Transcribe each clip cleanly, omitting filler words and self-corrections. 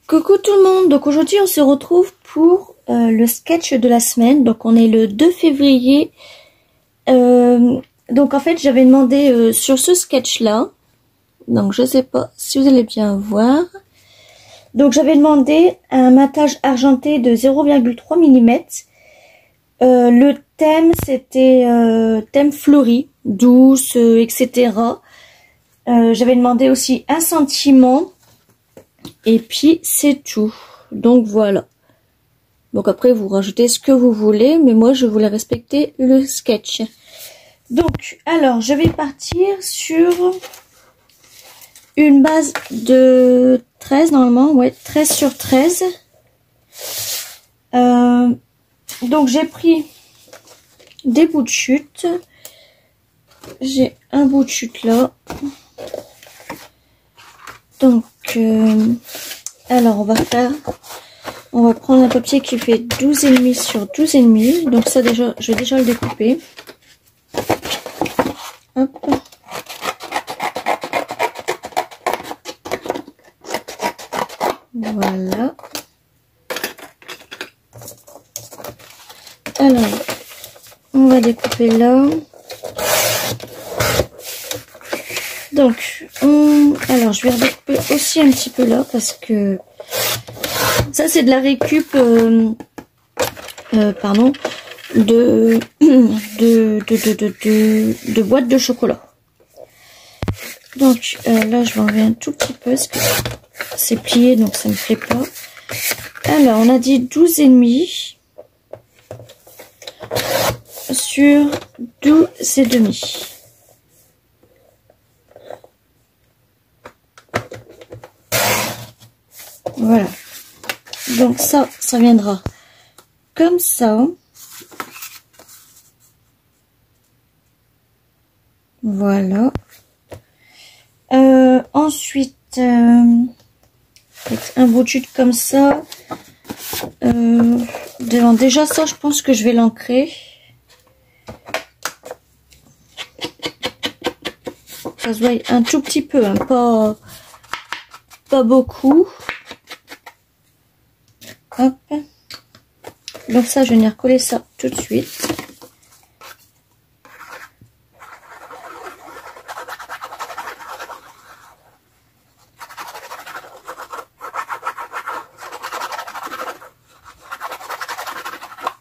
Coucou tout le monde, donc aujourd'hui on se retrouve pour le sketch de la semaine. Donc on est le 2 février. Donc en fait j'avais demandé sur ce sketch là, donc je sais pas si vous allez bien voir. Donc j'avais demandé un matage argenté de 0,3 mm. Le thème c'était thème fleuri, douce, etc. J'avais demandé aussi un sentiment. Et puis c'est tout. Donc voilà. Donc après vous rajoutez ce que vous voulez, mais moi je voulais respecter le sketch. Donc alors je vais partir sur une base de 13 normalement, ouais, 13 sur 13. Donc j'ai pris des bouts de chute. J'ai un bout de chute là. Donc alors on va prendre un papier qui fait 12,5 sur 12,5. Donc ça déjà, je vais déjà le découper. Hop. Voilà. Alors, on va découper là. Donc, alors je vais redécouper aussi un petit peu là parce que ça c'est de la récup, pardon, de boîtes de chocolat. Donc là je vais enlever un tout petit peu parce que c'est plié donc ça me plaît pas. Alors on a dit 12,5 sur 12,5. Voilà. Donc ça viendra comme ça. Voilà. Ensuite, avec un bout de chute comme ça. Déjà ça, je pense que je vais l'ancrer. Ça se voit un tout petit peu, hein, pas beaucoup. Hop. Donc ça, je vais venir recoller ça tout de suite.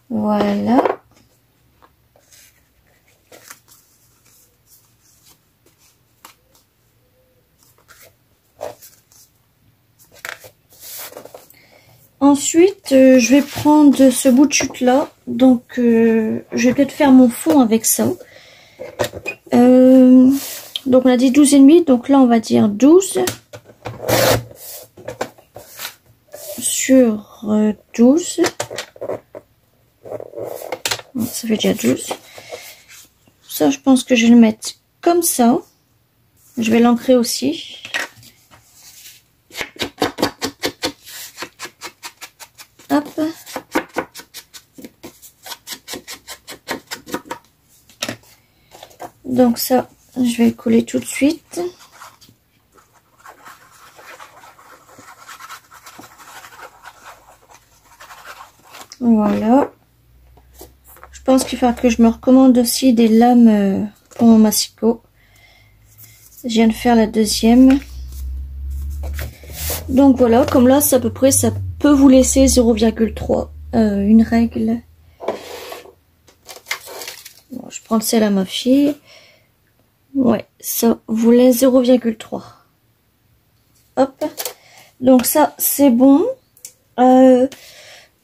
Voilà. Ensuite, je vais prendre ce bout de chute là. Donc, je vais peut-être faire mon fond avec ça. Donc, on a dit 12,5. Donc là, on va dire 12 sur 12. Ça fait déjà 12. Ça, je pense que je vais le mettre comme ça. Je vais l'ancrer aussi. Hop. Donc ça, je vais le coller tout de suite. Voilà. Je pense qu'il va falloir que je me recommande aussi des lames pour mon massicot. Je viens de faire la deuxième. Donc voilà, comme là, c'est à peu près, ça peut vous laisser 0,3. Une règle. Bon, je prends celle à ma fille. Ouais, ça vous laisse 0,3. Hop. Donc ça, c'est bon.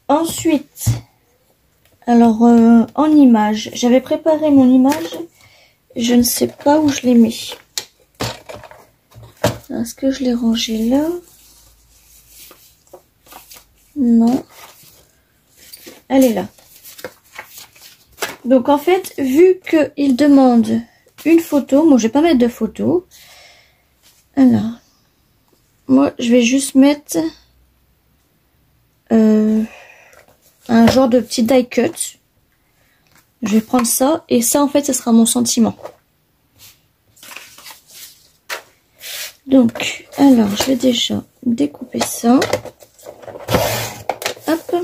Ensuite, alors en image, j'avais préparé mon image. Je ne sais pas où je l'ai mis. Est-ce que je l'ai rangé là? Non. Elle est là. Donc en fait, vu qu'il demande une photo, moi je vais pas mettre de photo. Alors, moi je vais juste mettre un genre de petit die cut. Je vais prendre ça et ça en fait, ce sera mon sentiment. Donc, alors, je vais déjà découper ça. Hop.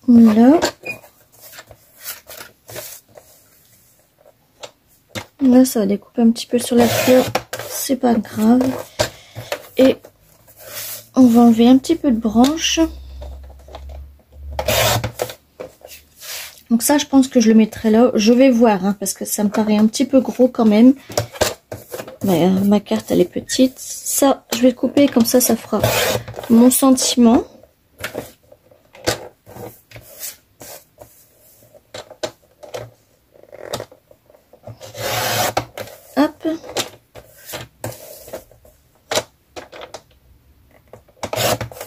Là. Là, ça va découper un petit peu sur la fleur. C'est pas grave. Et on va enlever un petit peu de branche. Donc ça, je pense que je le mettrai là. Je vais voir, hein, parce que ça me paraît un petit peu gros quand même. Mais ma carte, elle est petite. Ça, je vais le couper comme ça fera mon sentiment. Hop.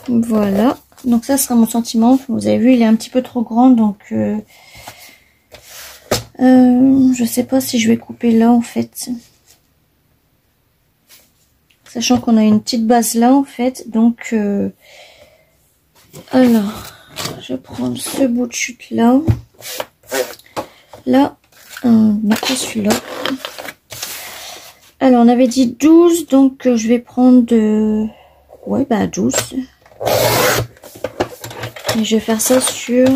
Voilà. Donc ça sera mon sentiment. Vous avez vu, il est un petit peu trop grand, donc je sais pas si je vais couper là en fait. Sachant qu'on a une petite base là en fait, donc alors je prends ce bout de chute là. Là, non, pas celui-là. Alors on avait dit 12, donc je vais prendre de... Ouais, bah 12. Et je vais faire ça sur...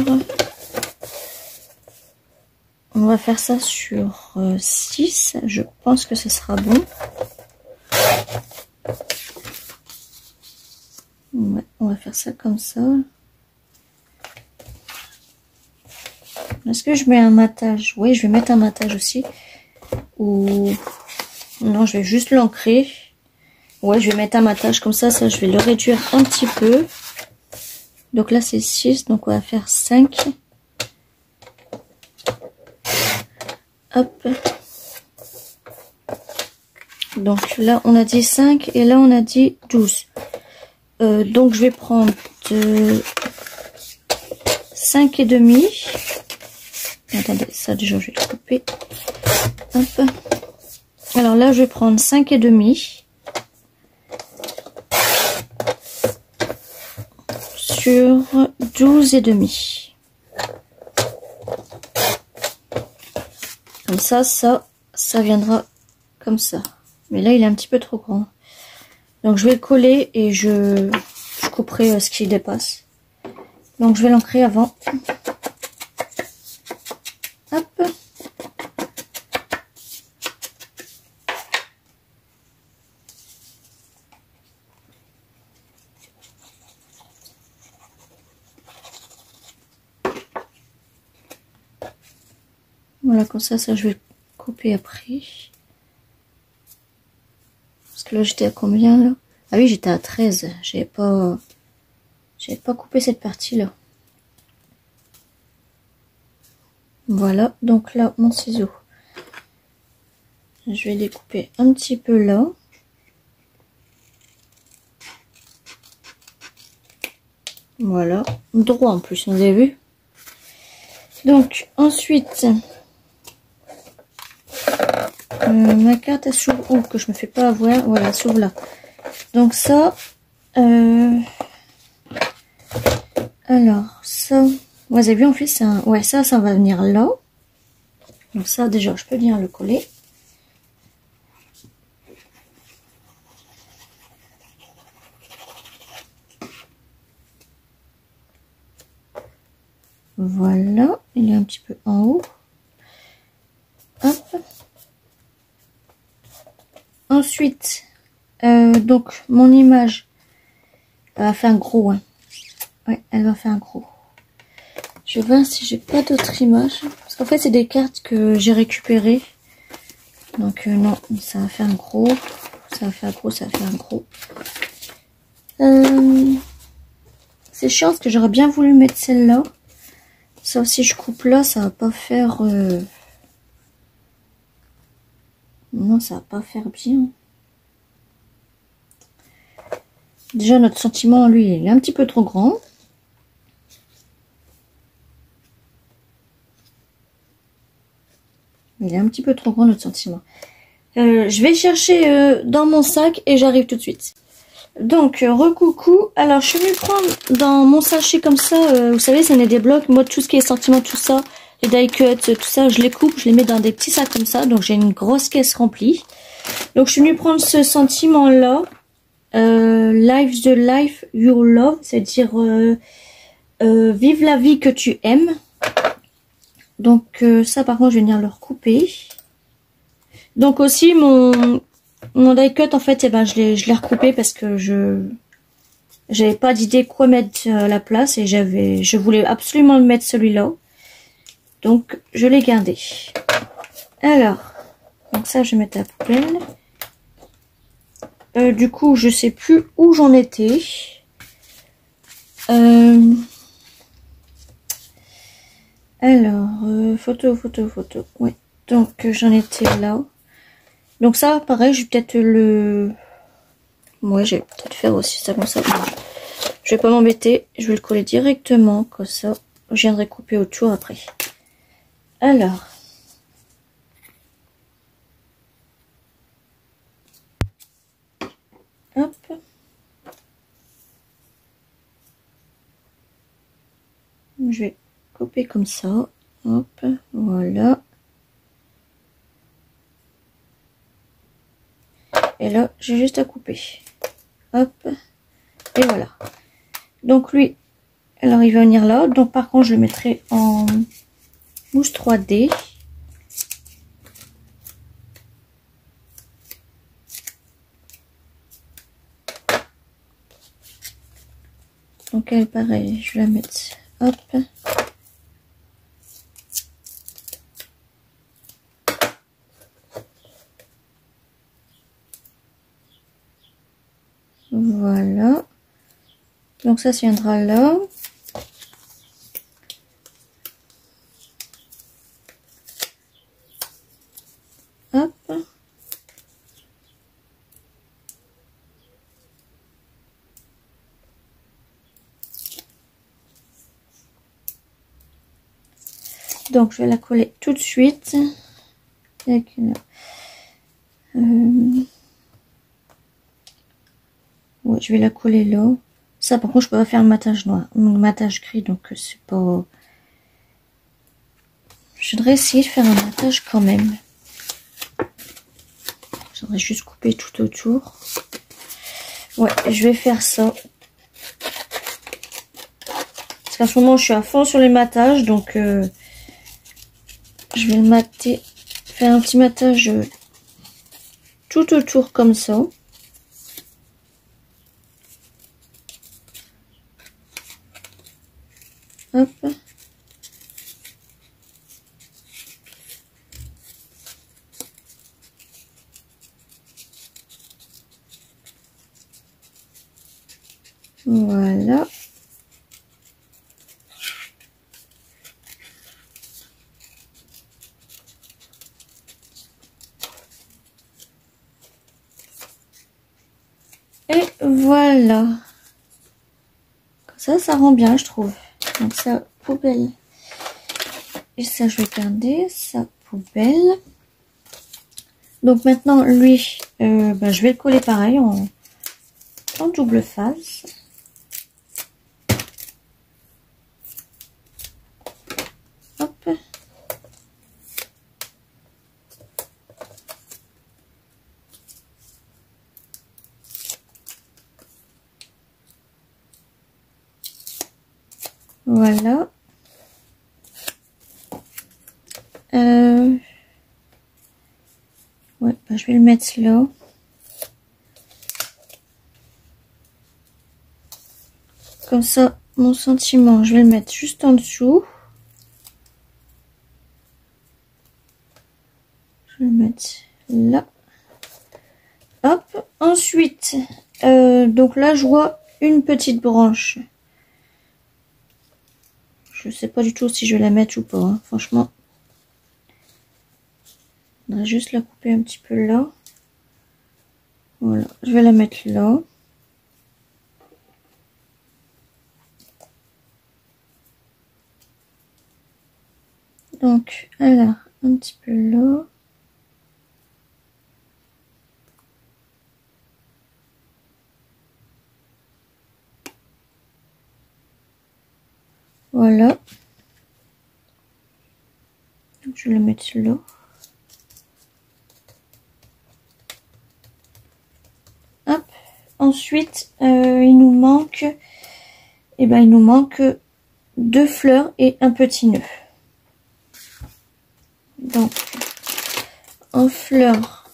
On va faire ça sur 6. Je pense que ce sera bon. Ouais, on va faire ça comme ça. Est-ce que je mets un matage? Oui, je vais mettre un matage aussi. Ou... Non, je vais juste l'ancrer. Ouais, je vais mettre un matage comme ça. Ça, je vais le réduire un petit peu. Donc là, c'est 6. Donc, on va faire 5. Hop. Donc là, on a dit 5. Et là, on a dit 12. Donc, je vais prendre 5 et demi. Attendez, ça déjà, je vais le couper. Hop. Alors là, je vais prendre 5 et demi. Sur 12 et demi. Comme ça viendra comme ça. Mais là, il est un petit peu trop grand. Donc, je vais le coller et je couperai ce qui dépasse. Donc, je vais l'ancrer avant. Hop. Voilà, comme ça, je vais couper après. Parce que là, j'étais à combien, là? Ah oui, j'étais à 13. J'avais pas coupé cette partie-là. Voilà, donc là, mon ciseau. Je vais découper un petit peu là. Voilà, droit en plus, vous avez vu? Donc, ensuite... ma carte elle s'ouvre où que je me fais pas avoir, voilà, elle s'ouvre là. Donc ça alors ça, vous avez vu en fait ça, ouais, ça va venir là. Donc ça déjà je peux bien le coller. Voilà, il est un petit peu en haut. Hop. Ensuite, donc mon image, elle va faire un gros. Hein. Ouais, elle va faire un gros. Je vais voir si j'ai pas d'autres images. Parce qu'en fait, c'est des cartes que j'ai récupérées. Donc non, ça va faire un gros. Ça va faire gros, ça va faire un gros. C'est chiant parce que j'aurais bien voulu mettre celle-là. Sauf si je coupe là, ça va pas faire... Non, ça va pas faire bien. Déjà, notre sentiment, lui, il est un petit peu trop grand. Il est un petit peu trop grand, notre sentiment. Je vais chercher dans mon sac et j'arrive tout de suite. Donc, recoucou. Alors, je suis venue prendre dans mon sachet comme ça. Vous savez, ça n'est des blocs. Moi, tout ce qui est sentiment, tout ça, les die cuts, tout ça, je les coupe, je les mets dans des petits sacs comme ça. Donc j'ai une grosse caisse remplie. Donc je suis venue prendre ce sentiment-là. Live the life you love, c'est-à-dire vive la vie que tu aimes. Donc ça par contre je vais venir le recouper. Donc aussi mon die cut en fait, eh ben, je l'ai recoupé parce que j'avais pas d'idée quoi mettre à la place et je voulais absolument le mettre celui-là. Donc je l'ai gardé. Alors, donc ça je vais mettre à la poubelle. Du coup je sais plus où j'en étais. Alors, photo. Ouais. Donc j'en étais là. Donc ça, pareil, je vais peut-être ouais, je vais peut-être faire aussi ça comme ça. Je vais pas m'embêter, je vais le coller directement, comme ça. Je viendrai couper autour après. Alors. Hop. Je vais couper comme ça. Hop, voilà. Et là, j'ai juste à couper. Hop. Et voilà. Donc lui, alors il va venir là. Donc par contre, je le mettrai en mousse 3D. Donc elle, pareil, je vais la mettre. Hop. Voilà. Donc ça viendra là. Hop. Donc je vais la coller tout de suite. Ouais, je vais la coller là. Ça par contre je peux pas faire le matage noir, le matage gris, donc c'est pas. Je voudrais essayer de faire un matage quand même. J'aurais juste coupé tout autour. Ouais, je vais faire ça. Parce qu'à ce moment je suis à fond sur les matages, donc je vais le mater, faire un petit matage tout autour comme ça. Hop. Voilà. Et voilà. Comme ça rend bien, je trouve. Donc ça, poubelle. Et ça, je vais garder. Ça, poubelle. Donc maintenant, lui, je vais le coller pareil en double face. Hop. Voilà. Ouais, je vais le mettre là. Comme ça, mon sentiment, je vais le mettre juste en dessous. Je vais le mettre là. Hop. Ensuite, donc là, je vois une petite branche. Je sais pas du tout si je vais la mettre ou pas, hein, franchement. On va juste la couper un petit peu là. Voilà, je vais la mettre là. Donc, alors, un petit peu là. Voilà. Je vais le mettre là. Hop. Ensuite, il nous manque, il nous manque 2 fleurs et un petit nœud. Donc, en fleurs,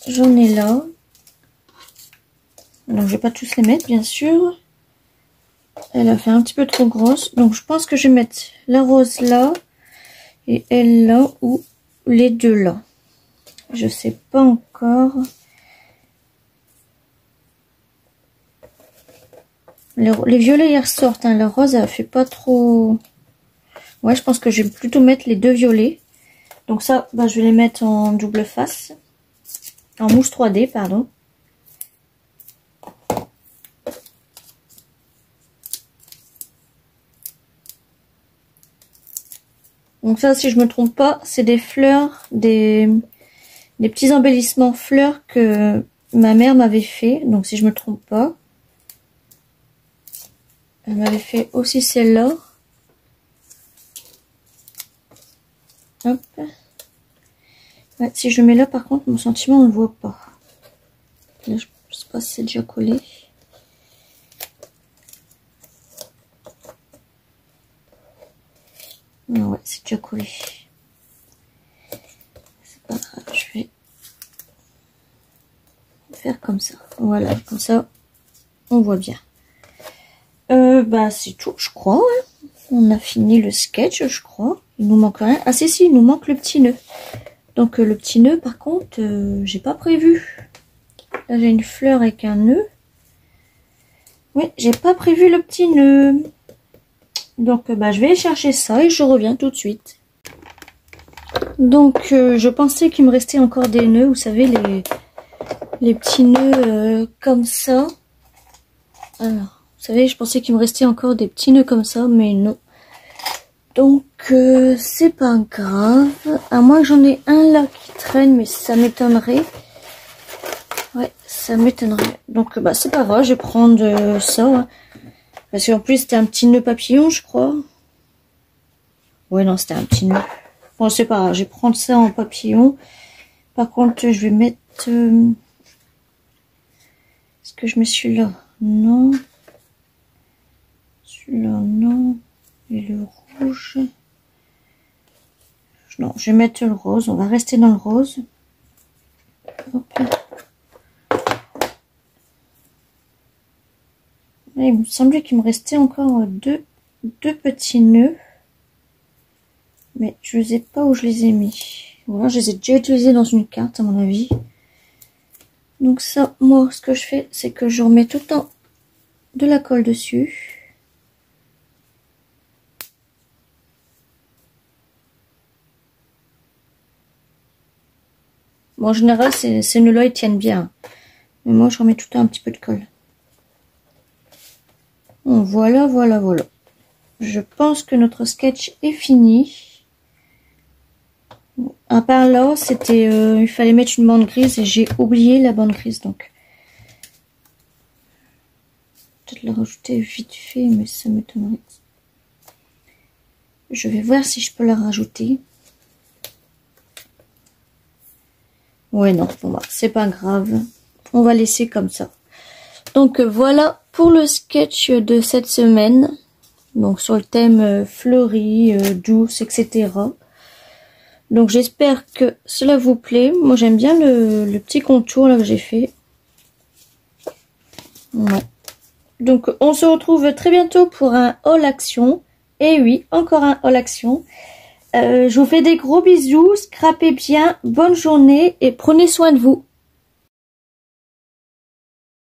j'en ai là. Donc, je vais pas tous les mettre, bien sûr. Elle a fait un petit peu trop grosse. Donc, je pense que je vais mettre la rose là et elle là ou les deux là. Je sais pas encore. Les violets, ils ressortent. Hein. La rose, elle fait pas trop... Ouais, je pense que je vais plutôt mettre les 2 violets. Donc ça, je vais les mettre en double face. En mousse 3D, pardon. Donc ça, si je me trompe pas, c'est des fleurs, des petits embellissements fleurs que ma mère m'avait fait. Donc si je me trompe pas. Elle m'avait fait aussi celle-là. Hop. Ouais, si je le mets là, par contre, mon sentiment, on ne le voit pas. Là, je sais pas si c'est déjà collé. Non, ouais, c'est déjà collé. C'est pas grave, je vais faire comme ça. Voilà, comme ça, on voit bien. C'est tout, je crois. Hein. On a fini le sketch, je crois. Il nous manque rien. Ah si, il nous manque le petit nœud. Donc le petit nœud, par contre, j'ai pas prévu. Là, j'ai une fleur avec un nœud. Oui, j'ai pas prévu le petit nœud. Donc, je vais chercher ça et je reviens tout de suite. Donc, je pensais qu'il me restait encore des nœuds. Vous savez, les petits nœuds comme ça. Alors... Vous savez, je pensais qu'il me restait encore des petits nœuds comme ça, mais non. Donc, c'est pas grave. À moins que j'en ai un là qui traîne, mais ça m'étonnerait. Ouais, ça m'étonnerait. Donc, c'est pas grave, je vais prendre ça. Hein. Parce qu'en plus, c'était un petit nœud papillon, je crois. Ouais, non, c'était un petit nœud. Bon, c'est pas grave, je vais prendre ça en papillon. Par contre, je vais mettre... Est-ce que je mets celui-là? Non. Celui-là, non. Et le rouge. Non, je vais mettre le rose. On va rester dans le rose. Hop. Et il me semblait qu'il me restait encore deux petits nœuds. Mais je ne sais pas où je les ai mis. Voilà, je les ai déjà utilisés dans une carte, à mon avis. Donc ça, moi, ce que je fais, c'est que je remets tout le temps de la colle dessus. Bon, en général, ces nœuds-là, ils tiennent bien. Mais moi, je remets tout le temps un petit peu de colle. Bon, voilà. Je pense que notre sketch est fini. À part là, c'était, il fallait mettre une bande grise et j'ai oublié la bande grise, donc. Peut-être la rajouter vite fait, mais ça m'étonnerait. Je vais voir si je peux la rajouter. Ouais, non, bon, c'est pas grave. On va laisser comme ça. Donc voilà pour le sketch de cette semaine. Donc sur le thème fleuri, douce, etc. Donc j'espère que cela vous plaît. Moi j'aime bien le petit contour là que j'ai fait. Ouais. Donc on se retrouve très bientôt pour un haul action. Et oui, encore un haul action. Je vous fais des gros bisous, scrapez bien, bonne journée et prenez soin de vous.